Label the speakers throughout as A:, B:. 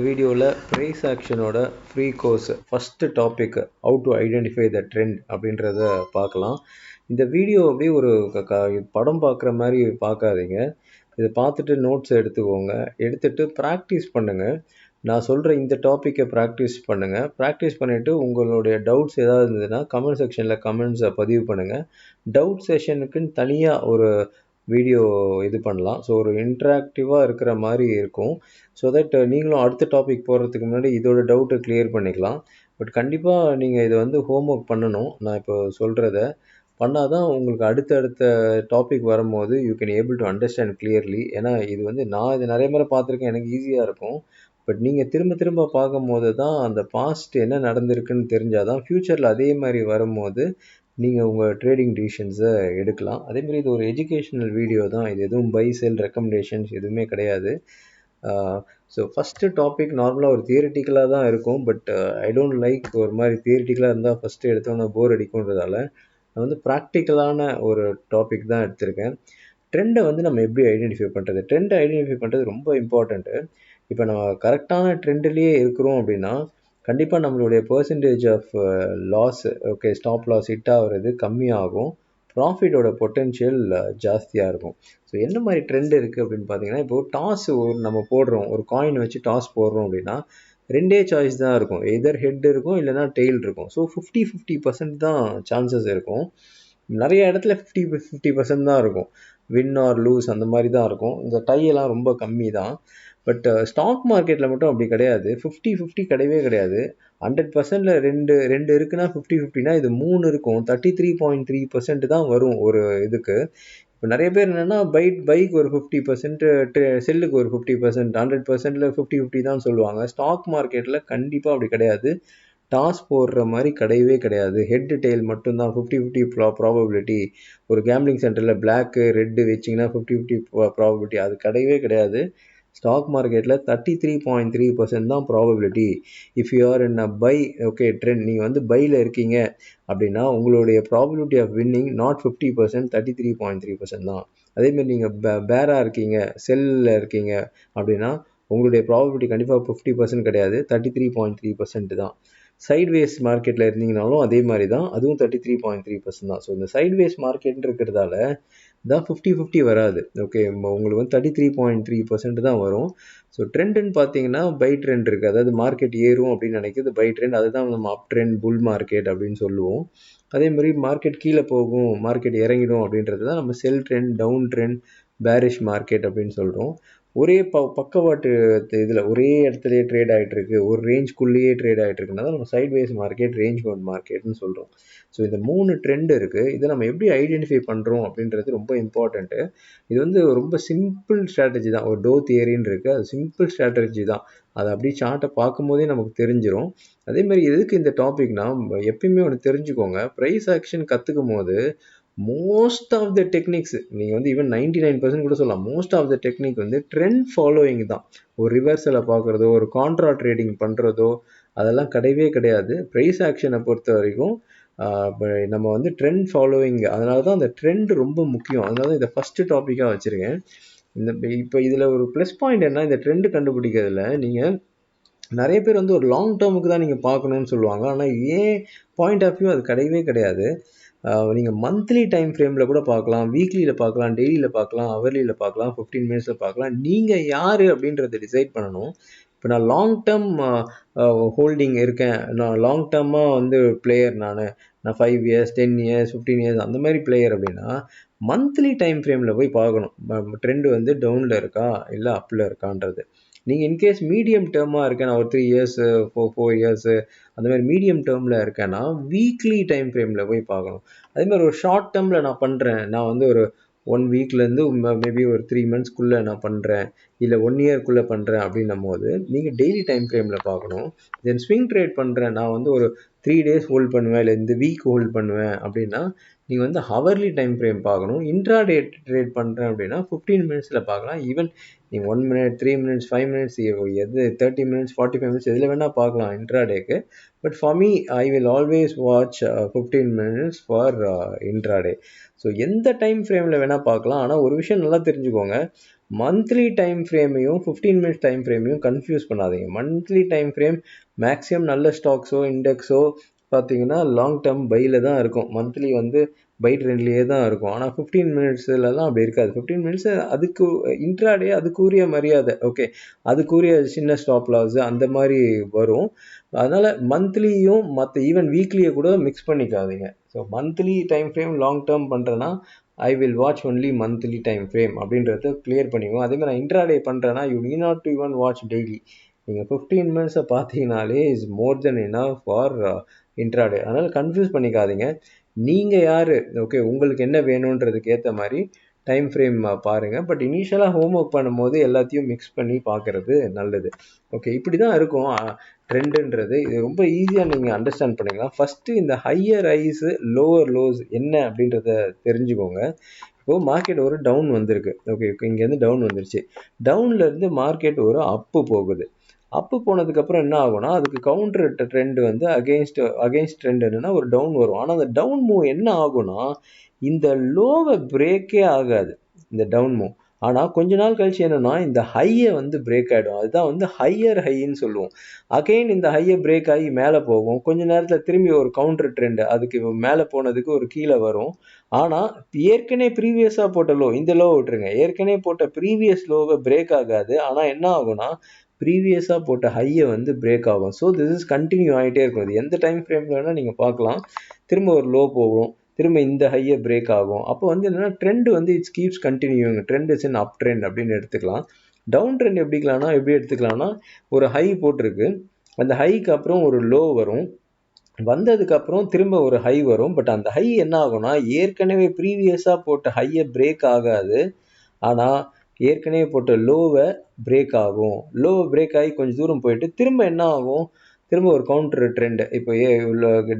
A: வீடியோவில் ப்ரைஸ் ஆக்ஷனோட free course first topic how to identify the trend அப்படின்றத பார்க்கலாம். இந்த வீடியோ அப்படியே ஒரு படம் பார்க்குற மாதிரி பார்க்காதீங்க. இதை பார்த்துட்டு நோட்ஸ் எடுத்துக்கோங்க. எடுத்துகிட்டு ப்ராக்டிஸ் பண்ணுங்கள். நான் சொல்கிற இந்த டாப்பிக்கை ப்ராக்டிஸ் பண்ணுங்கள். ப்ராக்டிஸ் பண்ணிவிட்டு உங்களுடைய டவுட்ஸ் ஏதாவது இருந்ததுன்னா கமெண்ட் செக்ஷனில் கமெண்ட்ஸை பதிவு பண்ணுங்கள். டவுட் செஷனுக்குன்னு தனியாக ஒரு வீடியோ இது பண்ணலாம். ஸோ ஒரு இன்ட்ராக்டிவாக இருக்கிற மாதிரி இருக்கும். ஸோ தட் நீங்களும் அடுத்த டாபிக் போகிறதுக்கு முன்னாடி இதோட டவுட்டை கிளியர் பண்ணிக்கலாம். பட் கண்டிப்பாக நீங்கள் இதை வந்து ஹோம் ஒர்க் பண்ணணும். நான் இப்போ சொல்கிறத பண்ணால் தான் உங்களுக்கு அடுத்த டாபிக் வரும்போது you can able to understand clearly. ஏன்னா இது வந்து நான் இது நிறைய முறை பார்த்துருக்கேன், எனக்கு ஈஸியாக இருக்கும். பட் நீங்கள் திரும்ப பார்க்கும்போது தான் அந்த பாஸ்ட் என்ன நடந்திருக்குன்னு தெரிஞ்சால் தான் ஃப்யூச்சரில் அதே மாதிரி வரும்போது நீங்கள் உங்கள் ட்ரேடிங் டிசிஷன்ஸை எடுக்கலாம். அதேமாதிரி இது ஒரு எஜுகேஷ்னல் வீடியோ தான். இது எதுவும் பை செல் ரெக்கமெண்டேஷன்ஸ் எதுவுமே கிடையாது. ஸோ ஃபஸ்ட்டு டாபிக் நார்மலாக ஒரு தியரிட்டிக்கலாக தான் இருக்கும். பட் ஐ டோன்ட் லைக் ஒரு மாதிரி தியரிட்டிக்கலாக இருந்தால் ஃபஸ்ட்டு எடுத்தோன்னே போர் அடிக்கும்ன்றதால நான் வந்து ப்ராக்டிக்கலான ஒரு டாபிக் தான் எடுத்திருக்கேன். ட்ரெண்டை வந்து நம்ம எப்படி ஐடென்டிஃபை பண்ணுறது? ட்ரெண்டை ஐடென்டிஃபை பண்ணுறது ரொம்ப இம்பார்ட்டண்ட்டு. இப்போ நம்ம கரெக்டான ட்ரெண்ட்லேயே இருக்கிறோம் அப்படின்னா கண்டிப்பாக நம்மளுடைய percentage of loss stop loss hit ஆகிறது கம்மியாகும். ப்ராஃபிட்டோட பொட்டென்ஷியல் ஜாஸ்தியாக இருக்கும். ஸோ என்ன மாதிரி ட்ரெண்ட் இருக்குது அப்படின்னு பார்த்தீங்கன்னா, இப்போது டாஸ் நம்ம போடுறோம், ஒரு காயின் வச்சு டாஸ் போடுறோம் அப்படின்னா ரெண்டே சாய்ஸ் தான் இருக்கும். எதர் ஹெட் இருக்கும், இல்லைனா டெய்ல் இருக்கும். ஸோ 50% தான் சான்சஸ் இருக்கும். நிறைய இடத்துல 50% தான் இருக்கும். வின் ஆர் லூஸ் அந்த மாதிரி தான் இருக்கும். இந்த டையெல்லாம் ரொம்ப கம்மி தான். பட் ஸ்டாக் மார்க்கெட்டில் மட்டும் அப்படி கிடையாது. 50-50 கிடையவே கிடையாது. 100%ல் ரெண்டு இருக்குன்னா 50-50னா இது 3 இருக்கும். 33.3% தான் வரும் ஒரு இதுக்கு. இப்போ நிறைய பேர் என்னென்னா பைக்கு ஒரு 50%, செல்லுக்கு ஒரு 50%, 100%ல் 50-50 தான் சொல்லுவாங்க. ஸ்டாக் மார்க்கெட்டில் கண்டிப்பாக அப்படி கிடையாது. டாஸ் போடுற மாதிரி கிடையவே கிடையாது. ஹெட்டு டெய்ல் மட்டும்தான் 50-50 ப்ராபபிலிட்டி. ஒரு கேம்லிங் சென்டரில் பிளாக்கு ரெட்டு வச்சிங்கன்னா 50-50 ப்ராபபிலிட்டி அது கிடையவே கிடையாது. ஸ்டாக் மார்க்கெட்டில் 33.3% தான் probability. If you are in a buy trend, நீங்கள் வந்து பையில் இருக்கீங்க அப்படின்னா உங்களுடைய ப்ராபபிலிட்டி ஆஃப் வின்னிங் நாட் 50%, 33.3% தான். அதேமாதிரி நீங்கள் பேராக இருக்கீங்க, செல்லில் இருக்கீங்க அப்படின்னா உங்களுடைய ப்ராபபிலிட்டி கண்டிப்பாக 50% கிடையாது, 33.3% தான். சைட்வேஸ் மார்க்கெட்டில் இருந்தீங்கனாலும் அதே மாதிரி தான், அதுவும் 33.3% தான். ஸோ இந்த சைட்வேஸ் மார்க்கெட் இருக்கிறதால தான் 50-50 வராது. உங்களுக்கு வந்து 33.3% தான் வரும். ஸோ ட்ரெண்டுன்னு பார்த்தீங்கன்னா பை ட்ரெண்ட் இருக்குது. அதாவது மார்க்கெட் ஏறும் அப்படின்னு நினைக்கிறது பை ட்ரெண்ட். அதுதான் நம்ம அப் ட்ரெண்ட், புல் மார்க்கெட் அப்படின்னு சொல்லுவோம். அதே மாதிரி மார்க்கெட் கீழே போகும், மார்க்கெட் இறங்கிடும் அப்படின்றது தான் நம்ம sell trend, down trend, bearish market அப்படின்னு சொல்கிறோம். ஒரே பக்கவாட்டு இதில் ஒரே இடத்துலையே ட்ரேட் ஆகிட்டு இருக்கு, ஒரு ரேஞ்ச்குள்ளேயே ட்ரேட் ஆகிட்டு இருக்குன்னா தான் நம்ம சைட்வேஸ் மார்க்கெட், ரேஞ்ச் பவுண்ட் மார்க்கெட்னு சொல்கிறோம். ஸோ இந்த 3 ட்ரெண்ட் இருக்குது. இதை நம்ம எப்படி ஐடென்டிஃபை பண்ணுறோம் அப்படின்றது ரொம்ப இம்பார்ட்டண்ட்டு. இது வந்து ரொம்ப சிம்பிள் ஸ்ட்ராட்டஜி தான். ஒரு டோ தியரின்னு இருக்குது, அது சிம்பிள் ஸ்ட்ராட்டஜி தான். அதை அப்படியே சார்ட்டை பார்க்கும்போதே நமக்கு தெரிஞ்சிடும். அதேமாதிரி எதுக்கு இந்த டாபிக்னா, எப்பயுமே ஒன்று தெரிஞ்சுக்கோங்க, ப்ரைஸ் ஆக்ஷன் கற்றுக்கும் போது மோஸ்ட் ஆஃப் த டெக்னிக்ஸ் நீங்கள் வந்து ஈவன் 99% கூட சொல்லலாம், மோஸ்ட் ஆஃப் த டெக்னிக் வந்து ட்ரெண்ட் ஃபாலோயிங் தான். ஒரு ரிவர்ஸில் பார்க்குறதோ, ஒரு கான்ட்ரா ட்ரேடிங் பண்ணுறதோ அதெல்லாம் கிடையவே கிடையாது. ப்ரைஸ் ஆக்ஷனை பொறுத்த வரைக்கும் நம்ம வந்து ட்ரெண்ட் ஃபாலோவிங். அதனால தான் அந்த ட்ரெண்ட் ரொம்ப முக்கியம். அதனால தான் இதை ஃபஸ்ட்டு டாப்பிக்காக வச்சுருக்கேன். இப்போ இதில் ஒரு ப்ளஸ் பாயிண்ட் என்ன, இந்த ட்ரெண்டு கண்டுபிடிக்கிறதுல நீங்கள் நிறைய பேர் வந்து ஒரு லாங் டேர்முக்கு தான் நீங்கள் பார்க்கணுன்னு சொல்லுவாங்க. ஆனால் ஏன் பாயிண்ட் ஆஃப் வியூ அது கிடையவே கிடையாது. நீங்கள் மந்த்லி டைம் ஃப்ரேமில் கூட பார்க்கலாம், வீக்லியில் பார்க்கலாம், டெய்லியில் பார்க்கலாம், ஹவர்லியில் பார்க்கலாம், 15 மினிட்ஸில் பார்க்கலாம். நீங்கள் யார் அப்படின்றத டிசைட் பண்ணணும். இப்போ நான் லாங் டேர்ம் ஹோல்டிங் இருக்கேன், நான் லாங் டேர்மாக வந்து பிளேயர், நான் 5 இயர்ஸ், 10 இயர்ஸ், 15 இயர்ஸ் அந்த மாதிரி பிளேயர் அப்படின்னா மந்த்லி டைம் ஃப்ரேமில் போய் பார்க்கணும். ட்ரெண்டு வந்து டவுனில் இருக்கா இல்லை அப்பில் இருக்கான்றது. நீங்கள் இன்கேஸ் மீடியம் டேர்மாக இருக்கேன், நான் ஒரு 3 இயர்ஸு 4 இயர்ஸு அந்த மாதிரி மீடியம் டேர்மில் இருக்கேன்னா வீக்லி டைம் ஃப்ரேமில் போய் பார்க்கணும். அதே மாதிரி ஒரு ஷார்ட் டேர்மில் நான் பண்ணுறேன், நான் வந்து ஒரு 1 வீக்லேருந்து மேபி ஒரு 3 மந்த்ஸ்க்குள்ளே நான் பண்ணுறேன், இல்லை 1 இயர்க்குள்ளே பண்ணுறேன் அப்படின்னும் போது நீங்கள் டெய்லி டைம் ஃப்ரேமில் பார்க்கணும். தென் ஸ்விங் ட்ரேட் பண்ணுறேன், நான் வந்து ஒரு 3 டேஸ் ஹோல்ட் பண்ணுவேன், இல்லை இந்த வீக் ஹோல்ட் பண்ணுவேன் அப்படின்னா நீங்கள் வந்து ஹவர்லி டைம் ஃப்ரேம் பார்க்கணும். இன்ட்ராடே ட்ரேட் பண்ணுறேன் அப்படின்னா 15 மினிட்ஸில் பார்க்கலாம். ஈவன் நீங்கள் 1 மினிட், 3 மினிட்ஸ், 5 மினிட்ஸ், எது 30 மினிட்ஸ், 45 மினிட்ஸ் எதில் வேணால் பார்க்கலாம் இன்ட்ராடேக்கு. But for me I will always watch 15 minutes for intraday. So எந்த டைம் ஃப்ரேமில் வேணால் பார்க்கலாம். ஆனால் ஒரு விஷயம் நல்லா தெரிஞ்சுக்கோங்க, மந்த்லி டைம் ஃப்ரேமையும் 15 மினிட்ஸ் டைம் ஃப்ரேமையும் கன்ஃபியூஸ் பண்ணாதீங்க. மந்த்லி டைம் ஃப்ரேம் மேக்ஸிமம் நல்ல ஸ்டாக்ஸோ இண்டெக்ஸோ பார்த்தீங்கன்னா லாங் டேர்ம் பையில் தான் இருக்கும். மந்த்லி வந்து பை ட்ரெண்ட்லேயே தான் இருக்கும். ஆனால் 15 மினிட்ஸ்லலாம் அப்படி இருக்காது. 15 மினிட்ஸ் அதுக்கு இன்ட்ராடே அதுக்குரிய மரியாதை, ஓகே, அதுக்குரிய சின்ன ஸ்டாப் லாஸ் அந்த மாதிரி வரும். அதனால் மந்த்லியும் மற்ற ஈவன் வீக்லியை கூட மிக்ஸ் பண்ணிக்காதீங்க. So monthly time frame long term பண்ணுறேன்னா I will watch only monthly time frame அப்படின்றத கிளியர் பண்ணிக்குவோம். அதேமாதிரி நான் இன்ட்ராடே பண்ணுறேன்னா you need not to even watch daily. நீங்கள் 15 மினிட்ஸை பார்த்தீங்கனாலே is more than enough for intraday. அதனால் கன்ஃபியூஸ் பண்ணிக்காதீங்க. நீங்கள் யார், ஓகே, உங்களுக்கு என்ன வேணுன்றதுக்கு ஏற்ற மாதிரி டைம் ஃப்ரேம் பாருங்கள். பட் இனிஷியலாக ஹோம் ஒர்க் பண்ணும்போது எல்லாத்தையும் மிக்ஸ் பண்ணி பார்க்குறது நல்லது. ஓகே, இப்படி தான் இருக்கும் ட்ரெண்டுன்றது. இது ரொம்ப ஈஸியாக நீங்கள் அண்டர்ஸ்டாண்ட் பண்ணிக்கலாம். ஃபஸ்ட்டு இந்த ஹையர் ஹைஸு லோவர் லோஸ் என்ன அப்படின்றத தெரிஞ்சுக்கோங்க. இப்போது மார்க்கெட் ஒரு டவுன் வந்திருக்கு. ஓகே, இங்கேருந்து டவுன் வந்துருச்சு. டவுன்லேருந்து மார்க்கெட் ஒரு அப்பு போகுது. அப்பு போனதுக்கப்புறம் என்ன ஆகும்னா அதுக்கு கவுண்டர் ட்ரெண்ட் வந்து அகெயின்ஸ்ட் ட்ரெண்ட் என்னன்னா ஒரு டவுன் வரும். ஆனால் அந்த டவுன் மூவ் என்ன ஆகும்னா இந்த லோவை பிரேக்கே ஆகாது இந்த டவுன் மூவ். ஆனால் கொஞ்ச நாள் கழிச்சு என்னன்னா இந்த ஹையை வந்து பிரேக் ஆகிடும். அதுதான் வந்து ஹையர் ஹைன்னு சொல்லுவோம். அகெயின் இந்த ஹையை பிரேக் ஆகி மேலே போகும். கொஞ்ச நேரத்தில் திரும்பி ஒரு கவுண்டர் ட்ரெண்ட் அதுக்கு மேலே போனதுக்கு ஒரு கீழே வரும். ஆனால் ஏற்கனவே ப்ரீவியஸாக போட்ட லோ, இந்த லோ விட்டுருங்க, ஏற்கனவே போட்ட ப்ரீவியஸ் லோவை பிரேக் ஆகாது. ஆனால் என்ன ஆகும்னா ப்ரீவியஸாக போட்ட ஹையை வந்து பிரேக் ஆகும். ஸோ திஸ் இஸ் கண்டினியூ ஆகிட்டே இருக்கும். இது எந்த டைம் ஃப்ரேமில் வேணால் நீங்கள் பார்க்கலாம். திரும்ப ஒரு லோ போகும், திரும்ப இந்த ஹையை பிரேக் ஆகும். அப்போ வந்து என்னென்னா ட்ரெண்ட் வந்து it's keeps continuing. Trend is in up trend அப்படின்னு எடுத்துக்கலாம். டவுன் ட்ரெண்ட் எப்படி எடுத்துக்கலாம்னா ஒரு ஹை போட்டிருக்கு, அந்த ஹைக்கு அப்புறம் ஒரு லோ வரும், வந்ததுக்கப்புறம் திரும்ப ஒரு ஹை வரும். பட் அந்த ஹை என்ன ஆகும்னா ஏற்கனவே ப்ரீவியஸாக போட்ட ஹையை பிரேக் ஆகாது. ஆனால் ஏற்கனவே போட்ட லோவை பிரேக் ஆகும். லோவை பிரேக் ஆகி கொஞ்சம் தூரம் போயிட்டு திரும்ப என்ன ஆகும், திரும்ப ஒரு கவுண்டர் ட்ரெண்ட். இப்போ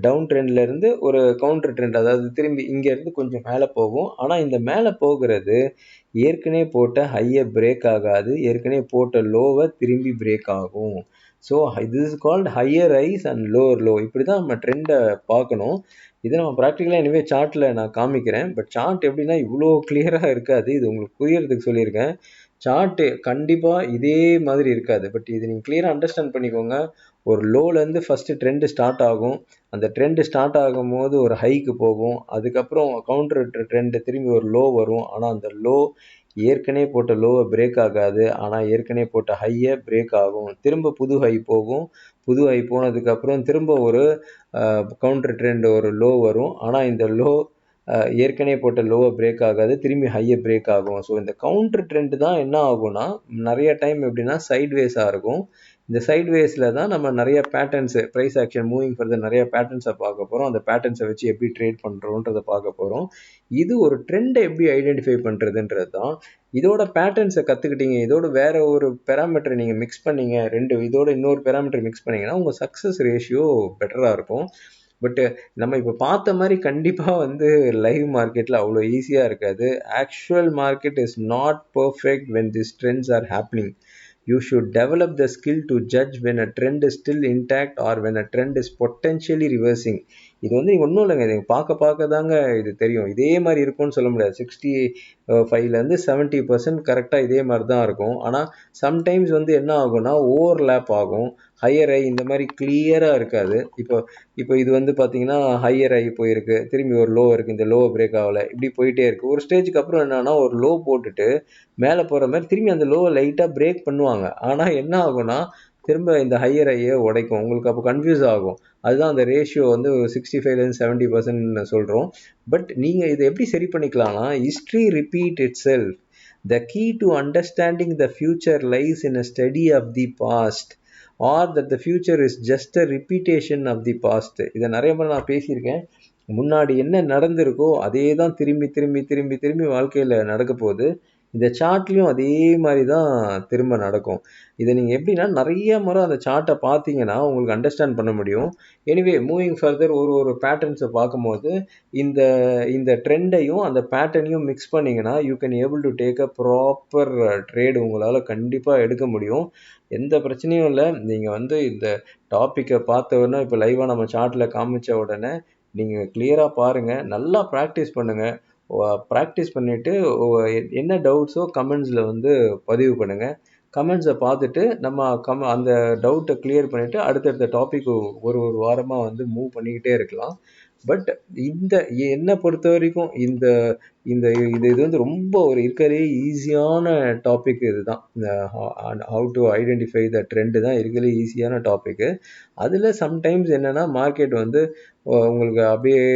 A: டவுன் ட்ரெண்ட்லேருந்து ஒரு கவுண்டர் ட்ரெண்ட், அதாவது திரும்பி இங்கேருந்து கொஞ்சம் மேலே போகும். ஆனால் இந்த மேலே போகிறது ஏற்கனவே போட்ட ஹையை பிரேக் ஆகாது, ஏற்கனவே போட்ட லோவை திரும்பி பிரேக் ஆகும். So this is called higher highs and lower low. இப்படி தான் நம்ம ட்ரெண்டை பார்க்கணும். இதை நம்ம ப்ராக்டிக்கலாக இனிமேல் சார்ட்டில் நான் காமிக்கிறேன். பட் சார்ட் எப்படின்னா இவ்வளோ கிளியராக இருக்காது. இது உங்களுக்கு புரியறதுக்கு சொல்லியிருக்கேன். சார்ட்டு கண்டிப்பாக இதே மாதிரி இருக்காது. பட் இது நீங்கள் கிளியராக அண்டர்ஸ்டாண்ட் பண்ணிக்கோங்க. ஒரு லோலேருந்து ஃபஸ்ட்டு ட்ரெண்டு ஸ்டார்ட் ஆகும். அந்த ட்ரெண்டு ஸ்டார்ட் ஆகும் போது ஒரு ஹைக்கு போகும். அதுக்கப்புறம் கவுண்டர் ட்ரெண்டு திரும்பி ஒரு லோ வரும். ஆனால் அந்த லோ ஏற்கனவே போட்ட லோவை பிரேக் ஆகாது. ஆனால் ஏற்கனவே போட்ட ஹையை பிரேக் ஆகும். திரும்ப புது ஹை போகும். புது ஹை போனதுக்கப்புறம் திரும்ப ஒரு கவுண்டர் ட்ரெண்ட் ஒரு லோ வரும். ஆனால் இந்த லோ ஏற்கனவே போட்ட லோவை பிரேக் ஆகாது, திரும்பி ஹையை பிரேக் ஆகும். ஸோ இந்த கவுண்டர் ட்ரெண்ட் தான் என்ன ஆகும்னா நிறைய டைம் எப்படின்னா சைட்வேஸாக இருக்கும். இந்த சைட்வேஸில் தான் நம்ம நிறைய patterns, price action moving further நிறைய பேட்டர்ன்ஸை பார்க்க போகிறோம். அந்த பேட்டர்ன்ஸை வச்சு எப்படி ட்ரேட் பண்ணுறோன்றதை பார்க்க போகிறோம். இது ஒரு ட்ரெண்டை எப்படி ஐடென்டிஃபை பண்ணுறதுன்றது தான். இதோட பேட்டர்ன்ஸை கற்றுக்கிட்டீங்க, இதோட வேற ஒரு பேராமீட்டரை நீங்கள் மிக்ஸ் பண்ணீங்க, இதோட இன்னொரு பேராமீட்டர் மிக்ஸ் பண்ணீங்கன்னா உங்கள் சக்ஸஸ் ரேஷியோ பெட்டராக இருக்கும். பட்டு நம்ம இப்போ பார்த்த மாதிரி கண்டிப்பாக வந்து லைவ் மார்க்கெட்டில் அவ்வளோ ஈஸியாக இருக்காது. Actual market is not perfect when these trends are happening. You should develop the skill to judge when a trend is still intact or when a trend is potentially reversing. இது வந்து ஒன்றும் இல்லைங்க, இது பார்க்க தாங்க இது தெரியும். இதே மாதிரி இருக்கும்னு சொல்ல முடியாது. 65லேருந்து 70% கரெக்டாக இதே மாதிரி தான் இருக்கும். ஆனால் சம்டைம்ஸ் வந்து என்ன ஆகும்னா ஓவர்லேப் ஆகும். ஹையர் ஐ இந்த மாதிரி கிளியராக இருக்காது. இப்போ இது வந்து பார்த்தீங்கன்னா ஹையர் ஐ போயிருக்கு, திரும்பி ஒரு லோ இருக்குது, இந்த லோ பிரேக் ஆகலை, இப்படி போயிட்டே இருக்குது. ஒரு ஸ்டேஜுக்கு அப்புறம் என்னன்னா ஒரு லோ போட்டுட்டு மேலே போகிற மாதிரி திரும்பி அந்த லோவை லைட்டாக பிரேக் பண்ணுவாங்க. ஆனால் என்ன ஆகும்னா திரும்ப இந்த ஹையர் ஐயை உடைக்கும். உங்களுக்கு அப்போ கன்ஃபியூஸ் ஆகும். அதுதான் அந்த ரேஷியோ வந்து 65லேருந்து 70% சொல்கிறோம். பட் நீங்கள் இதை எப்படி சரி பண்ணிக்கலாம்னா history repeat itself. The key to understanding the future lies in a study of the past or that the future is just a repetition of the past. இதை நிறைய முறை நான் பேசியிருக்கேன். முன்னாடி என்ன நடந்திருக்கோ அதே தான் திரும்பி திரும்பி திரும்பி திரும்பி வாழ்க்கையில் நடக்க போகுது. இந்த சார்ட்லேயும் அதே மாதிரி தான் திரும்ப நடக்கும். இதை நீங்கள் எப்படின்னா நிறைய முறை அந்த சார்ட்டை பார்த்தீங்கன்னா உங்களுக்கு அண்டர்ஸ்டாண்ட் பண்ண முடியும். எனிவே மூவிங் ஃபர்தர் ஒரு பேட்டர்ன்ஸை பார்க்கும்போது இந்த இந்த ட்ரெண்டையும் அந்த பேட்டர்னையும் மிக்ஸ் பண்ணிங்கன்னா you can able to take a proper trade உங்களால் கண்டிப்பாக எடுக்க முடியும். எந்த பிரச்சனையும் இல்லை. நீங்கள் வந்து இந்த டாப்பிக்கை பார்த்த உடனே இப்போ லைவாக நம்ம சார்ட்டில் காமிச்ச உடனே நீங்கள் கிளியராக பாருங்கள், நல்லா ப்ராக்டிஸ் பண்ணுங்கள். ப்ராக்டிஸ் பண்ணிவிட்டு என்ன டவுட்ஸோ கமெண்ட்ஸில் வந்து பதிவு பண்ணுங்கள். கமெண்ட்ஸை பார்த்துட்டு நம்ம அந்த டவுட்டை கிளியர் பண்ணிவிட்டு அடுத்தடுத்த டாபிக் ஒரு வாரமாக வந்து மூவ் பண்ணிக்கிட்டே இருக்கலாம். பட் என்னை பொறுத்த வரைக்கும் இந்த இந்த இது வந்து ரொம்ப ஒரு இருக்கிறதே ஈஸியான டாபிக் இதுதான். இந்த how to identify the trend தான் இருக்கிறதே ஈஸியான டாபிக்கு. அதில் சம்டைம்ஸ் என்னென்னா மார்க்கெட் வந்து உங்களுக்கு அப்படியே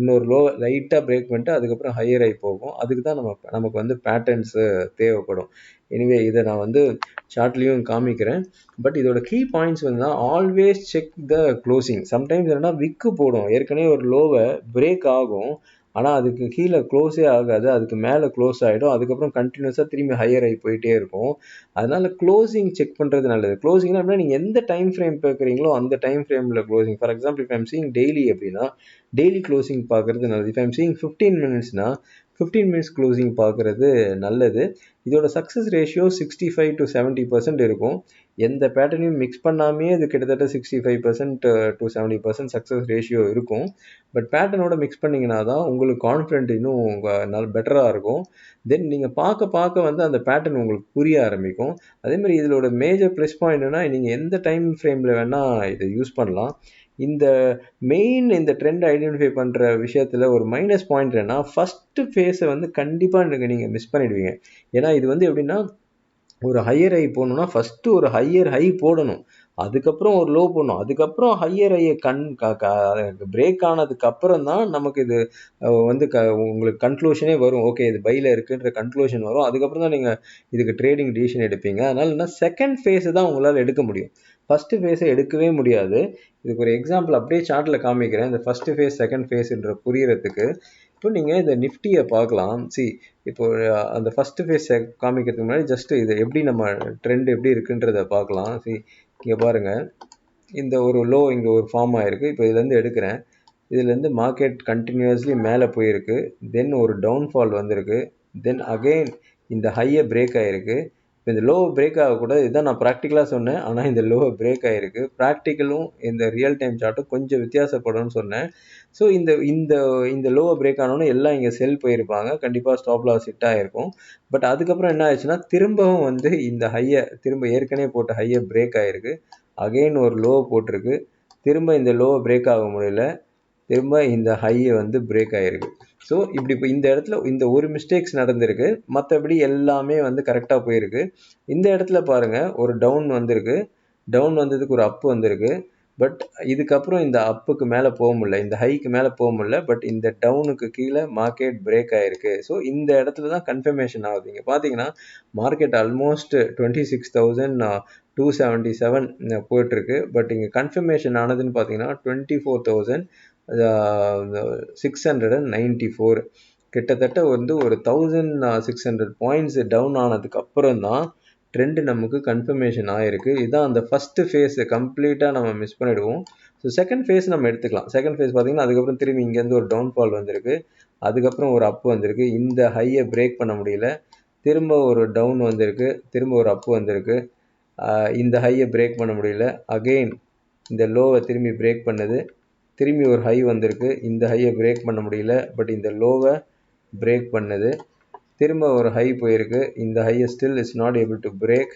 A: இன்னொரு லோ லைட்டாக பிரேக் பண்ணிட்டு அதுக்கப்புறம் ஹையர் ஆகி போகும். அதுக்கு தான் நமக்கு வந்து பேட்டர்ன்ஸு தேவைப்படும். எனிவே இதை நான் வந்து சார்ட்லேயும் காமிக்கிறேன். பட் இதோட கீ பாயிண்ட்ஸ் வந்து always check the closing. Sometimes என்னன்னா விக்கு போடும், ஏற்கனவே ஒரு லோவை பிரேக் ஆகும், ஆனால் அதுக்கு கீழே க்ளோஸே ஆகாது, அதுக்கு மேலே க்ளோஸ் ஆகிடும், அதுக்கப்புறம் கண்டினியூஸாக திரும்பி ஹையர் ஆகி போயிட்டே இருக்கும். அதனால் க்ளோசிங் செக் பண்ணுறது நல்லது. க்ளோசிங்னா அப்படின்னா நீங்கள் எந்த டைம் ஃப்ரேம் பார்க்குறீங்களோ அந்த டைம் ஃப்ரேமில் closing. For example if I'm seeing daily அப்படின்னா டெய்லி க்ளோசிங் பார்க்குறது நல்லது. If I'm seeing 15 மினிட்ஸ்னா 15 minutes closing பார்க்குறது நல்லது. இதோட சக்ஸஸ் ரேஷியோ 65 to 70% இருக்கும். எந்த பேட்டர்னையும் மிக்ஸ் பண்ணாமே இது கிட்டத்தட்ட 65% to 70% சக்ஸஸ் ரேஷியோ இருக்கும். பட் பேட்டர்னோட மிக்ஸ் பண்ணிங்கன்னா தான் உங்களுக்கு கான்ஃபிடென்ட் இன்னும் பெட்டராக இருக்கும். தென் நீங்கள் பார்க்க வந்து அந்த பேட்டர்ன் உங்களுக்கு புரிய ஆரம்பிக்கும். அதேமாதிரி இதோட மேஜர் ப்ளஸ் பாயிண்ட்னா நீங்கள் எந்த டைம் ஃப்ரேமில் வேணால் இதை யூஸ் பண்ணலாம். இந்த ட்ரெண்ட் ஐடென்டிஃபை பண்ணுற விஷயத்தில் ஒரு மைனஸ் பாயிண்ட் என்னன்னா ஃபஸ்ட்டு ஃபேஸை வந்து கண்டிப்பாக நீங்கள் மிஸ் பண்ணிடுவீங்க. ஏன்னா இது வந்து எப்படின்னா ஒரு ஹையர் ஹை போடணும்னா ஃபஸ்ட்டு ஒரு ஹையர் ஹை போடணும், அதுக்கப்புறம் ஒரு லோ போடணும், அதுக்கப்புறம் ஹையர் ஹையை பிரேக் ஆனதுக்கு அப்புறம் தான் நமக்கு இது வந்து உங்களுக்கு கன்க்ளூஷனே வரும். ஓகே இது பையில் இருக்குன்ற கன்க்ளூஷன் வரும். அதுக்கப்புறம் தான் நீங்கள் இதுக்கு ட்ரேடிங் டிசிஷன் எடுப்பீங்க. அதனால என்ன செகண்ட் ஃபேஸை தான் உங்களால் எடுக்க முடியும், ஃபஸ்ட்டு ஃபேஸை எடுக்கவே முடியாது. இதுக்கு ஒரு எக்ஸாம்பிள் அப்படியே சார்ட்டில் காமிக்கிறேன். இந்த ஃபஸ்ட்டு ஃபேஸ் செகண்ட் ஃபேஸ்ன்ற புரியறதுக்கு இப்போ நீங்கள் இந்த நிஃப்டியை பார்க்கலாம். இப்போ அந்த ஃபஸ்ட்டு ஃபேஸ் காமிக்கிறதுக்கு முன்னாடி ஜஸ்ட் இது எப்படி நம்ம ட்ரெண்ட் எப்படி இருக்குன்றதை பார்க்கலாம். இங்கே பாருங்கள், இந்த ஒரு லோ இங்கே ஒரு ஃபார்ம் ஆகிருக்கு. இப்போ இதுலேருந்து எடுக்கிறேன். இதுலேருந்து மார்க்கெட் கண்டினியூஸ்லி மேலே போயிருக்கு, தென் ஒரு டவுன்ஃபால் வந்திருக்கு, தென் அகெயின் இந்த ஹையை பிரேக் ஆகிருக்கு. இப்போ இந்த லோவை பிரேக் ஆகக்கூடாது, இதுதான் நான் ப்ராக்டிக்கலாக சொன்னேன். ஆனால் இந்த லோவை பிரேக் ஆகிருக்கு. ப்ராக்டிக்கலும் இந்த ரியல் டைம் சார்ட்டும் கொஞ்சம் வித்தியாசப்படும்னு சொன்னேன். ஸோ இந்த லோவை பிரேக் ஆனோன்னு எல்லாம் இங்கே செல் போயிருப்பாங்க, கண்டிப்பாக ஸ்டாப் லாஸ் ஹிட் ஆகிருக்கும். பட் அதுக்கப்புறம் என்ன ஆயிடுச்சுன்னா திரும்பவும் வந்து இந்த ஹையை ஏற்கனவே போட்ட ஹையை பிரேக் ஆகிருக்கு, அகெயின் ஒரு லோ போட்டிருக்கு, திரும்ப இந்த லோவை பிரேக் ஆக முடியல, திரும்ப இந்த ஹையை வந்து பிரேக் ஆகிருக்கு. ஸோ இப்படி இப்போ இந்த இடத்துல இந்த ஒரு மிஸ்டேக்ஸ் நடந்திருக்கு, மற்றபடி எல்லாமே வந்து கரெக்டாக போயிருக்கு. இந்த இடத்துல பாருங்கள் ஒரு டவுன் வந்திருக்கு, டவுன் வந்ததுக்கு ஒரு அப்பு வந்திருக்கு. பட் இதுக்கப்புறம் இந்த அப்புக்கு மேலே போக முடியல, இந்த ஹைக்கு மேலே போக முடியல. பட் இந்த டவுனுக்கு கீழே மார்க்கெட் பிரேக் ஆகிருக்கு. ஸோ இந்த இடத்துல தான் கன்ஃபர்மேஷன் ஆகுது. இங்கே பார்த்தீங்கன்னா மார்க்கெட் ஆல்மோஸ்ட் 26,277 போயிட்டுருக்கு. பட் இங்கே கன்ஃபர்மேஷன் ஆனதுன்னு பார்த்தீங்கன்னா 24,694, கிட்டத்தட்ட வந்து ஒரு 1,600 பாயிண்ட்ஸ் டவுன் ஆனதுக்கு அப்புறம் தான் ட்ரெண்டு நமக்கு கன்ஃபர்மேஷன் ஆகிருக்கு. இதுதான் அந்த ஃபஸ்ட்டு ஃபேஸை கம்ப்ளீட்டாக நம்ம மிஸ் பண்ணிவிடுவோம். ஸோ செகண்ட் ஃபேஸ் நம்ம எடுத்துக்கலாம். செகண்ட் ஃபேஸ் பார்த்திங்கன்னா அதுக்கப்புறம் திரும்பி இங்கேருந்து ஒரு டவுன்ஃபால் வந்திருக்கு, அதுக்கப்புறம் ஒரு அப்பு வந்திருக்கு, இந்த ஹையை பிரேக் பண்ண முடியல, திரும்ப ஒரு டவுன் வந்திருக்கு, திரும்ப ஒரு அப்பு வந்திருக்கு, இந்த ஹையை பிரேக் பண்ண முடியல, அகெயின் இந்த லோவை திரும்பி பிரேக் பண்ணுது, திரும்பி ஒரு ஹை வந்திருக்கு, இந்த ஹையை பிரேக் பண்ண முடியல, பட் இந்த லோவை பிரேக் பண்ணுது, திரும்ப ஒரு ஹை போயிருக்கு, இந்த ஹையை still is not able to break.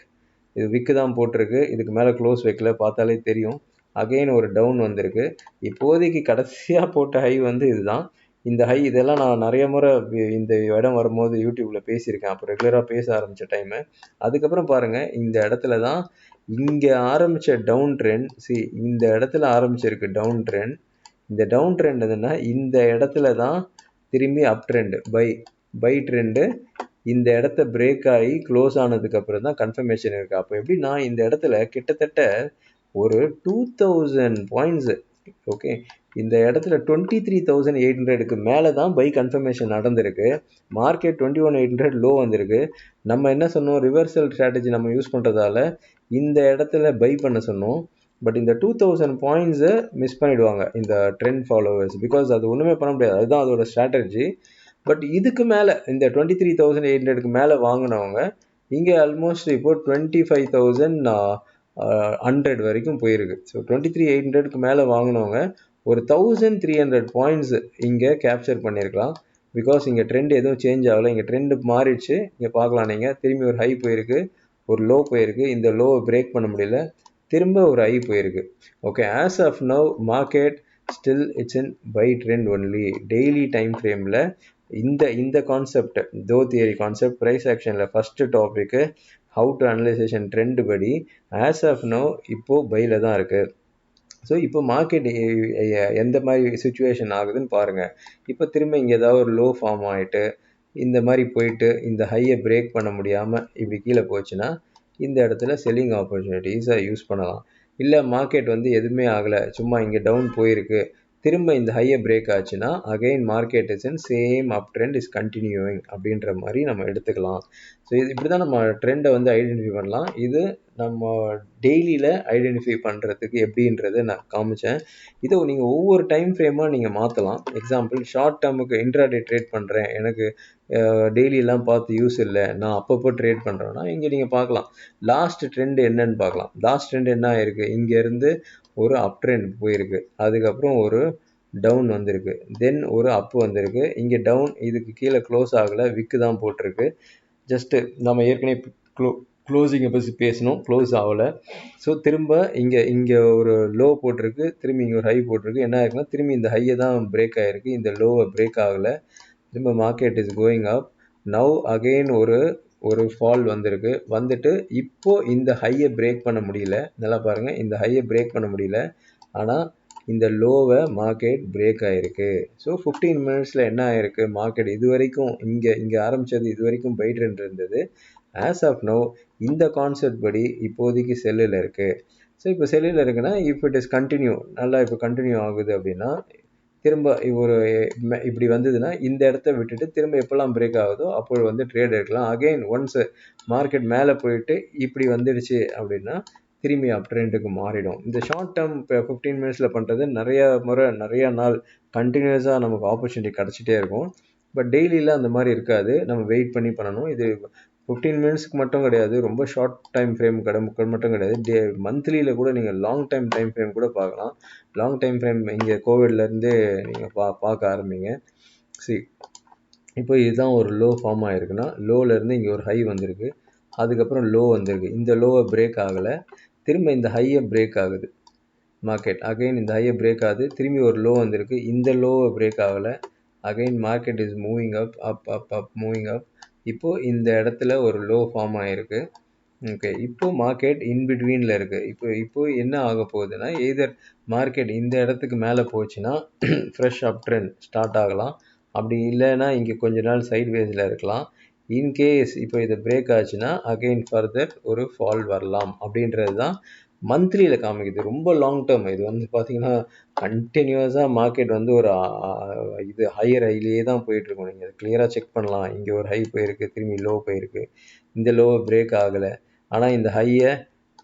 A: இது விக்கு தான் போட்டிருக்கு, இதுக்கு மேலே க்ளோஸ் வைக்கல, பார்த்தாலே தெரியும். அகெயின் ஒரு டவுன் வந்திருக்கு. இப்போதைக்கு கடைசியாக போட்ட ஹை வந்து இதுதான். இந்த ஹை இதெல்லாம் நான் நிறைய முறை இந்த இடம் வரும்போது யூடியூப்பில் பேசியிருக்கேன், அப்போ ரெகுலராக பேச ஆரம்பித்த டைமு. அதுக்கப்புறம் பாருங்கள் இந்த இடத்துல தான் இங்கே ஆரம்பித்த டவுன் ட்ரெண்ட். இந்த இடத்துல ஆரம்பிச்சிருக்கு டவுன் ட்ரெண்ட். இந்த டவுன் ட்ரெண்ட் எதுன்னா இந்த இடத்துல தான் திரும்பி அப் ட்ரெண்டு பை ட்ரெண்டு இந்த இடத்த பிரேக் ஆகி க்ளோஸ் ஆனதுக்கப்புறம் தான் கன்ஃபர்மேஷன் இருக்குது. அப்போ எப்படின்னா இந்த இடத்துல கிட்டத்தட்ட ஒரு 2000 பாயிண்ட்ஸு, ஓகே, இந்த இடத்துல 23,800க்கு மேலே தான் பை கன்ஃபர்மேஷன் நடந்திருக்கு. மார்க்கெட் 21,800 லோ வந்திருக்கு. நம்ம என்ன சொன்னோம், ரிவர்சல் ஸ்ட்ராட்டஜி நம்ம யூஸ் பண்ணுறதால இந்த இடத்துல பை பண்ண சொன்னோம். பட் இந்த 2000 பாயிண்ட்ஸை மிஸ் பண்ணிவிடுவாங்க இந்த ட்ரெண்ட் ஃபாலோவர்ஸ், பிகாஸ் அது ஒன்றுமே பண்ண முடியாது, அதுதான் அதோட ஸ்ட்ராட்டஜி. பட் இதுக்கு மேலே இந்த 23,800க்கு மேலே வாங்கினவங்க இங்கே ஆல்மோஸ்ட் இப்போ 25,100 வரைக்கும் போயிருக்கு. ஸோ 23,800க்கு மேலே வாங்கினவங்க ஒரு 1,300 பாயிண்ட்ஸ் இங்கே கேப்சர் பண்ணியிருக்கலாம். பிகாஸ் இங்கே ட்ரெண்ட் எதுவும் சேஞ்ச் ஆகலை, இங்கே ட்ரெண்டு மாறிடுச்சு. இங்கே பார்க்கலாம் நீங்கள் திரும்பி ஒரு ஹை போயிருக்கு, ஒரு லோ போயிருக்கு, இந்த லோவை பிரேக் பண்ண முடியல, திரும்ப ஒரு ஹை போயிருக்கு. Okay, as of now market still it's in buy trend only. Daily time ஃப்ரேமில் இந்த concept, though theory concept, price ஆக்ஷனில் first topic how to analysation trend படி ஆஸ் ஆஃப் நவ் இப்போது பையில் தான் இருக்குது. ஸோ இப்போ மார்க்கெட் எந்த மாதிரி சுச்சுவேஷன் ஆகுதுன்னு பாருங்கள். இப்போ திரும்ப இங்கே ஏதாவது ஒரு லோ ஃபார்ம் ஆகிட்டு இந்த மாதிரி போயிட்டு இந்த ஹையை பிரேக் பண்ண முடியாமல் இப்படி கீழே போச்சுன்னா இந்த இடத்துல செல்லிங் ஆப்பர்ச்சுனிட்டிஸை யூஸ் பண்ணலாம். இல்லை மார்க்கெட் எதுவுமே ஆகலை, சும்மா இங்கே டவுன் போயிருக்கு, திரும்ப இந்த ஹையை பிரேக் ஆச்சுன்னா again market is in same up trend is continuing அப்படின்ற மாதிரி நம்ம எடுத்துக்கலாம். ஸோ இது இப்படி தான் நம்ம ட்ரெண்டை ஐடென்டிஃபை பண்ணலாம். இது நம்ம டெய்லியில் ஐடென்டிஃபை பண்ணுறதுக்கு எப்படின்றத நான் காமிச்சேன். இதை நீங்கள் ஒவ்வொரு டைம் ஃப்ரேமாக நீங்கள் மாற்றலாம். எக்ஸாம்பிள், ஷார்ட் டேர்முக்கு இன்ட்ராடே ட்ரேட் பண்ணுறேன், எனக்கு டெய்லியெல்லாம் பார்த்து யூஸ் இல்லை, நான் அப்பப்போ ட்ரேட் பண்ணுறேன்னா இங்கே நீங்கள் பார்க்கலாம் லாஸ்ட் ட்ரெண்ட் என்னன்னு பார்க்கலாம். லாஸ்ட் ட்ரெண்ட் என்ன ஆயிருக்கு, இங்கேருந்து ஒரு அப் ட்ரெண்ட் போயிருக்கு, அதுக்கப்புறம் ஒரு டவுன் வந்திருக்கு, தென் ஒரு அப் வந்திருக்கு, இங்கே டவுன், இதுக்கு கீழே க்ளோஸ் ஆகலை, விக்கு தான் போட்டிருக்கு. ஜஸ்ட்டு நம்ம ஏற்கனவே க்ளோசிங்கை பற்றி பேசணும், க்ளோஸ் ஆகலை. ஸோ திரும்ப இங்கே ஒரு லோ போட்டிருக்கு, திரும்பி இங்கே ஒரு ஹை போட்டிருக்கு. என்ன ஆயிருக்குன்னா திரும்பி இந்த ஹையை தான் பிரேக் ஆகிருக்கு, இந்த லோவை பிரேக் ஆகலை, திரும்ப market is going up. Now again ஒரு ஃபால் வந்துட்டு இப்போ இந்த ஹையை பிரேக் பண்ண முடியல. நல்லா பாருங்கள், இந்த ஹையை பிரேக் பண்ண முடியல, ஆனால் இந்த லோவை மார்க்கெட் பிரேக் ஆகிருக்கு. ஸோ 15 மினிட்ஸில் என்ன ஆகிருக்கு, மார்க்கெட் இது வரைக்கும் இங்கே ஆரம்பித்தது இது வரைக்கும் பை ட்ரெண்ட் இருந்தது. ஆஸ் ஆஃப் நோ இந்த கான்செப்ட் படி இப்போதைக்கு செல்லில் இருக்குது. ஸோ இப்போ செல்லில் இருக்குன்னா இஃப் இட் இஸ் கண்டினியூ, நல்லா இப்போ கண்டினியூ ஆகுது அப்படின்னா திரும்ப இப்படி வந்ததுன்னா இந்த இடத்த விட்டுட்டு திரும்ப எப்போல்லாம் பிரேக் ஆகுதோ அப்போ ட்ரேட் எடுக்கலாம். அகெயின் ஒன்ஸ் மார்க்கெட் மேலே போயிட்டு இப்படி வந்துடுச்சு அப்படின்னா திரும்பி அப் ட்ரெண்டுக்கு மாறிடும். இந்த ஷார்ட் டேர்ம் இப்போ 15 மினிட்ஸில் பண்ணுறது நிறையா நாள் கண்டினியூஸாக நமக்கு ஆப்பர்ச்சுனிட்டி கிடச்சிட்டே இருக்கும். பட் டெய்லியில் அந்த மாதிரி இருக்காது, நம்ம வெயிட் பண்ணி பண்ணணும். இது 15 மினிட்ஸ்க்கு மட்டும் கிடையாது, ரொம்ப ஷார்ட் டைம் ஃப்ரேம் மட்டும் கிடையாது, மந்த்லியில் கூட நீங்கள் லாங் டைம் ஃப்ரேம் கூட பார்க்கலாம். லாங் டைம் ஃப்ரேம் இங்கே கோவிட்லேருந்தே நீங்கள் பார்க்க ஆரம்பிங்க. இப்போ இதுதான் ஒரு லோ ஃபார்ம் ஆகிருக்குன்னா லோலேருந்து இங்கே ஒரு ஹை வந்திருக்கு, அதுக்கப்புறம் லோ வந்திருக்கு, இந்த லோவை பிரேக் ஆகலை, திரும்ப இந்த ஹையை பிரேக் ஆகுது மார்க்கெட், அகெயின் இந்த ஹையை பிரேக் ஆகுது, திரும்பி ஒரு லோ வந்திருக்கு, இந்த லோவை பிரேக் ஆகலை, again market is moving up moving அப். இப்போது இந்த இடத்துல ஒரு லோ ஃபார்ம் ஆகிருக்கு. ஓகே, இப்போ மார்க்கெட் இன்பிட்வீனில் இருக்குது. இப்போ என்ன ஆக போகுதுன்னா, எய்தர் மார்க்கெட் இந்த இடத்துக்கு மேலே போச்சுன்னா ஃப்ரெஷ் அப் ட்ரெண்ட் ஸ்டார்ட் ஆகலாம், அப்படி இல்லைன்னா இங்கே கொஞ்ச நாள் சைட்வேஸில் இருக்கலாம். இன்கேஸ் இப்போ இதை பிரேக் ஆச்சுன்னா அகெயின் ஃபர்தர் ஒரு ஃபால் வரலாம் அப்படின்றது தான் மந்த்லியில் காமிக்குது. ரொம்ப லாங் டேர்ம் இது பார்த்தீங்கன்னா கண்டினியூஸாக மார்க்கெட் ஒரு இது ஹையர் ஹைலேயே தான் போயிட்டுருக்கும். நீங்கள் கிளியராக செக் பண்ணலாம். இங்கே ஒரு ஹை போயிருக்கு, திரும்பி லோ போயிருக்கு, இந்த லோவை பிரேக் ஆகலை, ஆனால் இந்த ஹையை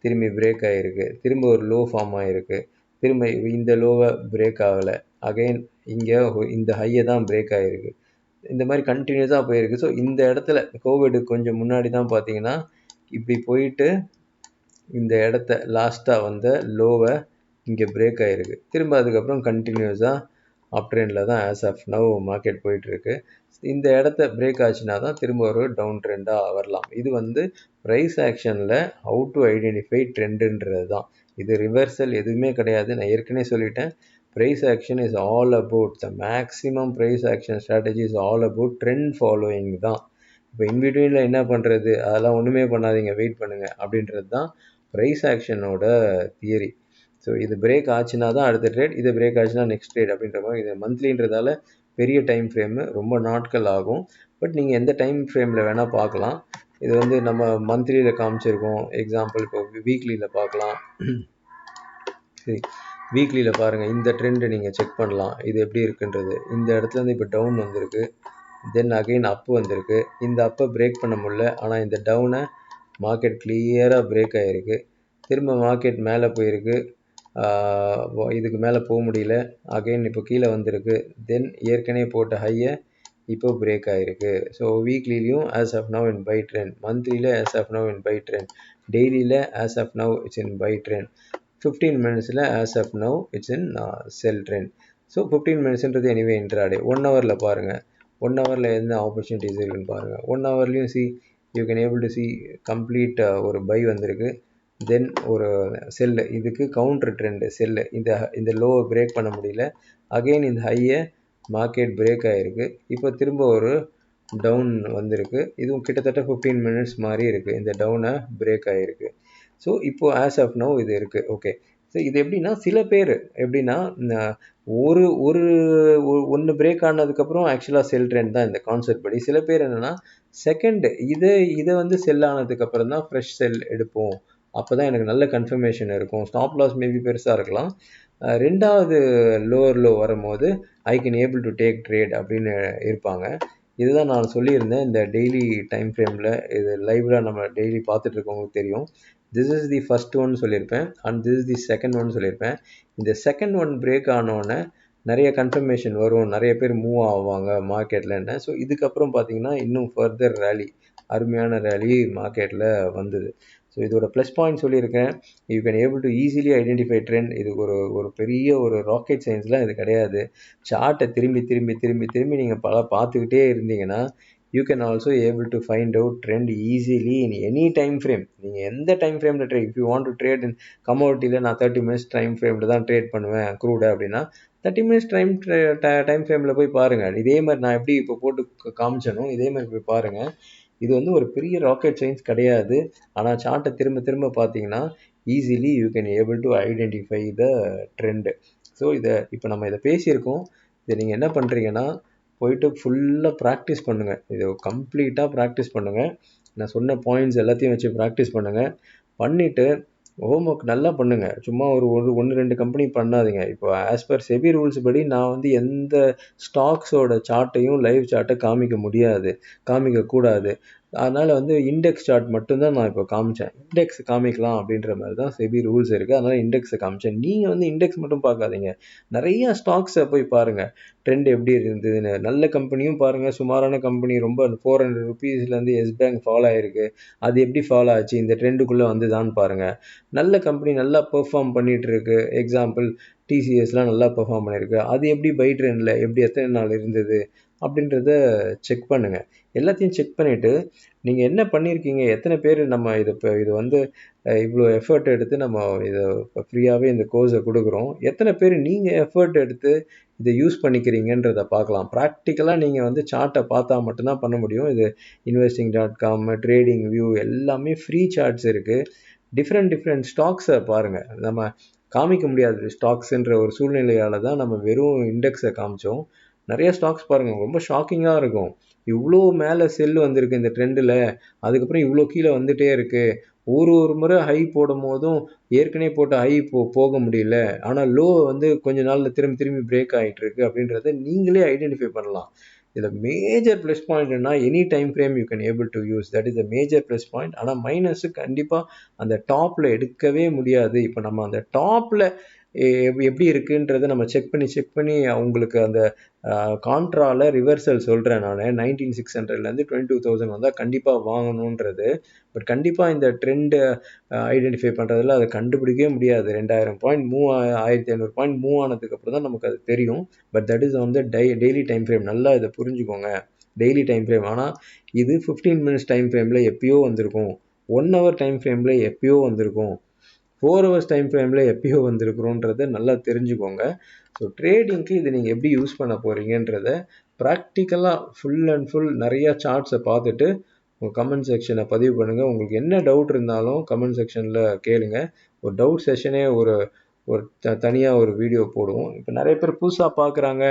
A: திரும்பி பிரேக் ஆகிருக்கு, திரும்ப ஒரு லோ ஃபார்ம் ஆகிருக்கு, திரும்ப இந்த லோவை பிரேக் ஆகலை, அகெயின் இங்கே இந்த ஹையை தான் பிரேக் ஆகிருக்கு, இந்த மாதிரி கண்டினியூஸாக போயிருக்கு. ஸோ இந்த இடத்துல கோவிடு கொஞ்சம் முன்னாடி தான் பார்த்தீங்கன்னா இப்படி போயிட்டு இந்த இடத்த லாஸ்ட்டாக லோவை இங்கே பிரேக் ஆகிருக்கு, திரும்ப அதுக்கப்புறம் கண்டினியூஸாக அப் ட்ரெண்டில் தான் ஆஸ் ஆஃப் நவ் மார்க்கெட் போயிட்டுருக்கு. இந்த இடத்த பிரேக் ஆச்சுன்னா தான் திரும்ப ஒரு டவுன் ட்ரெண்டாக வரலாம். இது ப்ரைஸ் ஆக்ஷனில் ஹவு டு ஐடென்டிஃபை ட்ரெண்டுன்றது தான். இது ரிவர்சல் எதுவுமே கிடையாது. நான் ஏற்கனவே சொல்லிட்டேன், price action is all about the maximum price action strategy is all about trend following தான். இப்போ இன்பிட்வீனில் என்ன பண்ணுறது, அதெல்லாம் ஒன்றுமே பண்ணாதீங்க, வெயிட் பண்ணுங்கள் அப்படின்றது தான் ப்ரைஸ் ஆக்ஷனோட தியரி. ஸோ இது பிரேக் ஆச்சுன்னா தான் அடுத்த ட்ரேட், இது பிரேக் ஆச்சுன்னா நெக்ஸ்ட் ட்ரேட் அப்படின்ற மாதிரி. இது மந்த்லின்றதால பெரிய டைம் ஃப்ரேமு, ரொம்ப நாட்கள் ஆகும். பட் நீங்கள் எந்த டைம் ஃப்ரேமில் வேணால் பார்க்கலாம். இது நம்ம மந்த்லியில் காமிச்சிருக்கோம். எக்ஸாம்பிள் இப்போ வீக்லியில் பார்க்கலாம். சரி, வீக்லியில் பாருங்கள், இந்த ட்ரெண்டை நீங்கள் செக் பண்ணலாம், இது எப்படி இருக்குன்றது. இந்த இடத்துலேருந்து இப்போ டவுன் வந்திருக்கு, தென் அகெயின் அப்பு வந்திருக்கு, இந்த அப்பை பிரேக் பண்ண முடியல, ஆனால் இந்த டவுனை மார்க்கெட் கிளியராக பிரேக் ஆகிருக்கு, திரும்ப மார்க்கெட் மேலே போயிருக்கு, இதுக்கு மேலே போக முடியல, அகெயின் இப்போ கீழே வந்திருக்கு, தென் ஏற்கனவே போட்ட ஹையை இப்போ பிரேக் ஆகிருக்கு. ஸோ வீக்லிலையும் as of now in buy trend, மந்த்லியில் as of now in buy trend, டெய்லியில் as of now it's in buy trend, 15 மினிட்ஸில் as of now it's in sell trend. So 15 மினிட்ஸ்ன்றது எனிவே இன்ட்ராடே. 1 ஹவரில் பாருங்கள், 1 ஹவரில் என்ன ஆப்பர்ச்சுனிட்டிஸ் இருக்குன்னு பாருங்கள். 1 ஹவர்லேயும் you can able to see complete ஒரு பை வந்திருக்கு. தென் ஒரு செல்லு, இதுக்கு கவுண்டர் ட்ரெண்டு செல்லு, இந்த லோவை பிரேக் பண்ண முடியல. அகெயின் இந்த ஹையை மார்க்கெட் பிரேக் ஆகிருக்கு. இப்போ திரும்ப ஒரு டவுன் வந்திருக்கு. இதுவும் கிட்டத்தட்ட 15 மினிட்ஸ் மாதிரி இருக்குது. இந்த டவுனை பிரேக் ஆகிருக்கு. ஸோ இப்போது ஆஸ் ஆஃப் நோ இது இருக்குது. ஓகே, ஸோ இது எப்படின்னா, சில பேர் எப்படின்னா ஒரு ஒரு ஒன்று பிரேக் ஆனதுக்கப்புறம் ஆக்சுவலாக செல் ட்ரெண்ட் தான் இந்த கான்செப்ட் படி. சில பேர் என்னென்னா செகண்ட் இதை வந்து செல் ஆனதுக்கப்புறம் தான் ஃப்ரெஷ் செல் எடுப்போம், அப்போ தான் எனக்கு நல்ல கன்ஃபர்மேஷன் இருக்கும், ஸ்டாப் லாஸ் மேபி பெருசாக இருக்கலாம், ரெண்டாவது லோவர் லோ வரும்போது I can able to take trade அப்படின்னு இருப்பாங்க. இதுதான் நான் சொல்லியிருந்தேன் இந்த டெய்லி டைம் ஃப்ரேமில். இது லைவில் நம்ம டெய்லி பார்த்துட்டு இருக்கவங்களுக்கு தெரியும். This is the first one சொல்லியிருப்பேன் and this is the second one சொல்லியிருப்பேன். இந்த செகண்ட் ஒன் பிரேக் ஆனோடனே நிறைய கன்ஃபர்மேஷன் வரும், நிறைய பேர் மூவ் ஆவாங்க மார்க்கெட்டில். என்ன ஸோ இதுக்கப்புறம் பார்த்தீங்கன்னா இன்னும் ஃபர்தர் ரேலி, அருமையான ரேலி மார்க்கெட்டில் வந்தது. ஸோ இதோட ப்ளஸ் பாயிண்ட் சொல்லியிருக்கேன். You can able to easily identify trend. இது ஒரு பெரிய ஒரு ராக்கெட் சயின்ஸ்லாம் இது கிடையாது. சார்ட்டை திரும்பி நீங்கள் பார்த்துக்கிட்டே இருந்தீங்கன்னா you can also able to find out trend easily in any time frame. நீங்கள் எந்த டைம் ஃப்ரேமில் trade, if you want to trade in கமோடிட்டியில் நான் 30 மினிட்ஸ் டைம் ஃப்ரேமில் தான் ட்ரேட் பண்ணுவேன் க்ரூடு அப்படின்னா 30 மினிட்ஸ் டைம் ஃப்ரேமில் போய் பாருங்கள். இதே மாதிரி நான் எப்படி இப்போ போட்டு காமிச்சனும் இதே மாதிரி போய் பாருங்கள். இது வந்து ஒரு பெரிய ராக்கெட் சயின்ஸ் கிடையாது. ஆனால் சார்ட்டை திரும்ப பார்த்தீங்கன்னா easily you can able to identify the trend. So இப்போ நம்ம இதை பேசியிருக்கோம். இதை நீங்கள் என்ன பண்ணுறீங்கன்னா போயிட்டு ஃபுல்லாக ப்ராக்டிஸ் பண்ணுங்கள். இதை கம்ப்ளீட்டாக ப்ராக்டிஸ் பண்ணுங்கள். நான் சொன்ன பாயிண்ட்ஸ் எல்லாத்தையும் வச்சு ப்ராக்டிஸ் பண்ணுங்கள். பண்ணிவிட்டு ஹோம் ஒர்க் நல்லா பண்ணுங்கள். சும்மா ஒரு 1-2 கம்பெனி பண்ணாதீங்க. இப்போ ஆஸ் பர் செபி ரூல்ஸ் படி நான் வந்து எந்த ஸ்டாக்ஸோட சார்ட்டையும் லைவ் சார்ட்டை காமிக்கக்கூடாது. அதனால் வந்து இண்டெக்ஸ் சார்ட் மட்டும்தான் நான் இப்போ காமிச்சேன். இண்டெக்ஸ் காமிக்கலாம் அப்படின்ற மாதிரி தான் செபி ரூல்ஸ் இருக்குது. அதனால் இண்டெக்ஸை காமிச்சேன். நீங்கள் வந்து இண்டெக்ஸ் மட்டும் பார்க்காதீங்க, நிறைய ஸ்டாக்ஸை போய் பாருங்கள் ட்ரெண்ட் எப்படி இருந்ததுன்னு. நல்ல கம்பெனியும் பாருங்கள், சுமாரான கம்பெனி ரொம்ப 400 ருபீஸ்லேருந்து எஸ் பேங்க் ஃபாலோ ஆகிருக்கு, அது எப்படி ஃபாலோ ஆச்சு, இந்த ட்ரெண்டுக்குள்ளே வந்துதான்னு பாருங்கள். நல்ல கம்பெனி நல்லா பெர்ஃபார்ம் பண்ணிகிட்டு இருக்கு, எக்ஸாம்பிள் டிசிஎஸ்லாம் நல்லா பெர்ஃபார்ம் பண்ணியிருக்கு, அது எப்படி பை ட்ரெண்டில் எப்படி எத்தனை நாள் இருந்தது அப்படின்றத செக் பண்ணுங்கள். எல்லாத்தையும் செக் பண்ணிவிட்டு நீங்கள் என்ன பண்ணியிருக்கீங்க, எத்தனை பேர் நம்ம இது வந்து இவ்வளோ எஃபர்ட் எடுத்து நம்ம இதை ஃப்ரீயாகவே இந்த கோர்ஸை கொடுக்குறோம், எத்தனை பேர் நீங்கள் எஃபர்ட் எடுத்து இதை யூஸ் பண்ணிக்கிறீங்கன்றதை பார்க்கலாம். ப்ராக்டிக்கலாக நீங்கள் வந்து சார்ட்டை பார்த்தா மட்டும்தான் பண்ண முடியும். இது investing.com, ட்ரேடிங் வியூ எல்லாமே ஃப்ரீ சார்ட்ஸ் இருக்குது. டிஃப்ரெண்ட் ஸ்டாக்ஸை பாருங்கள். நம்ம காமிக்க முடியாது ஸ்டாக்ஸுன்ற ஒரு சூழ்நிலையால் தான் நம்ம வெறும் இண்டெக்ஸை காமிச்சோம். நிறைய ஸ்டாக்ஸ் பாருங்கள், ரொம்ப ஷாக்கிங்காக இருக்கும். இவ்வளோ மேலே செல் வந்திருக்கு இந்த ட்ரெண்டில், அதுக்கப்புறம் இவ்வளோ கீழே வந்துகிட்டே இருக்குது. ஒரு முறை ஹை போடும் போதும் ஏற்கனவே போட்ட ஹை போக முடியல, ஆனால் லோ வந்து கொஞ்ச நாளில் திரும்பி பிரேக் ஆகிட்டு இருக்கு அப்படின்றத நீங்களே ஐடென்டிஃபை பண்ணலாம். இதில் மேஜர் ப்ளஸ் பாயிண்ட்னா any time frame you can able to use, that is the major plus point. ஆனால் மைனஸு கண்டிப்பாக அந்த டாப்பில் எடுக்கவே முடியாது. இப்போ நம்ம அந்த டாப்பில் எப்படி இருக்குன்றதை நம்ம செக் பண்ணி உங்களுக்கு அந்த கான்ட்ராவில் ரிவர்சல் சொல்கிறேன் நான். 19,600லேருந்து 22,000 வந்தால் கண்டிப்பாக வாங்கணுன்றது. பட் கண்டிப்பாக இந்த ட்ரெண்டு ஐடென்டிஃபை பண்ணுறதுல அதை கண்டுபிடிக்கவே முடியாது. 2000 பாயிண்ட் 1500 பாயிண்ட் மூவ் ஆனதுக்கப்புறம் தான் நமக்கு அது தெரியும். பட் தட் இஸ் வந்து டெய்லி டைம் ஃப்ரேம். நல்லா இதை புரிஞ்சுக்கோங்க, டெய்லி டைம் ஃப்ரேம். ஆனால் இது 15 மினிட்ஸ் டைம் ஃப்ரேமில் எப்பயோ வந்திருக்கும், 1 ஹவர் டைம் ஃப்ரேமில் எப்பயோ வந்திருக்கும், 4 ஹவர்ஸ் டைம் ஃப்ரேமில் எப்பயோ வந்திருக்கிறோன்றதை நல்லா தெரிஞ்சுக்கோங்க. ஸோ ட்ரேடிங்க்கு இதை நீங்கள் எப்படி யூஸ் பண்ண போகிறீங்கன்றத ப்ராக்டிக்கலாக ஃபுல் அண்ட் ஃபுல் நிறையா சார்ட்ஸை பார்த்துட்டு உங்கள் கமெண்ட் செக்ஷனை பதிவு பண்ணுங்கள். உங்களுக்கு என்ன டவுட் இருந்தாலும் கமெண்ட் செக்ஷனில் கேளுங்க. ஒரு டவுட் செஷனே ஒரு தனியாக ஒரு வீடியோ போடுவோம். இப்போ நிறைய பேர் புதுசாக பார்க்குறாங்க,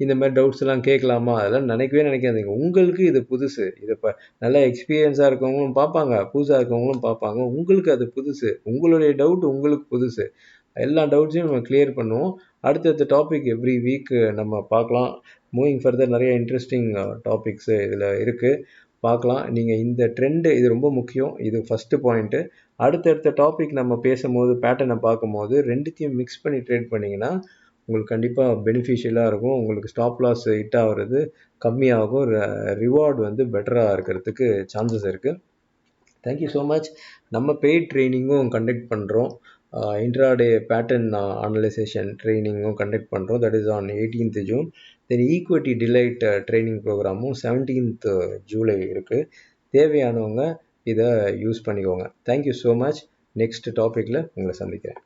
A: இந்த மாதிரி டவுட்ஸ் எல்லாம் கேட்கலாமா, அதெல்லாம் நினைக்காதீங்க. உங்களுக்கு இது புதுசு. இது இப்போ நல்லா எக்ஸ்பீரியன்ஸாக இருக்கவங்களும் பார்ப்பாங்க, புதுசாக இருக்கவங்களும் பார்ப்பாங்க. உங்களுக்கு அது புதுசு, உங்களுடைய டவுட் உங்களுக்கு புதுசு. எல்லா டவுட்ஸையும் நம்ம கிளியர் பண்ணுவோம். அடுத்தடுத்த டாபிக் எவ்ரி வீக் நம்ம பார்க்கலாம். மூவிங் ஃபர்தர் நிறைய இன்ட்ரெஸ்டிங் டாபிக்ஸு இதில் இருக்குது, பார்க்கலாம். நீங்கள் இந்த ட்ரெண்டு இது ரொம்ப முக்கியம். இது ஃபஸ்ட்டு பாயிண்ட்டு. அடுத்தடுத்த டாபிக் நம்ம பேசும்போது பேட்டர்னை பார்க்கும்போது ரெண்டுத்தையும் மிக்ஸ் பண்ணி ட்ரேட் பண்ணிங்கன்னா உங்களுக்கு கண்டிப்பாக பெனிஃபிஷியலாக இருக்கும். உங்களுக்கு ஸ்டாப் லாஸ் ஹிட் ஆகிறது கம்மியாகும், ரிவார்டு வந்து பெட்டராக இருக்கிறதுக்கு சான்சஸ் இருக்குது. Thank you so much. நம்ம பெய்ட் ட்ரைனிங்கும் கண்டக்ட் பண்ணுறோம். இன்ட்ராடே பேட்டர்ன் அனலைசேஷன் ட்ரைனிங்கும் கண்டக்ட் பண்ணுறோம். That is on 18th June. Then equity delight training ப்ரோக்ராமும் 17th ஜூலை இருக்குது. தேவையானவங்க இதை யூஸ் பண்ணிக்கோங்க. Thank you so much. நெக்ஸ்ட் டாப்பிக்கில் உங்களை சந்திக்கிறேன்.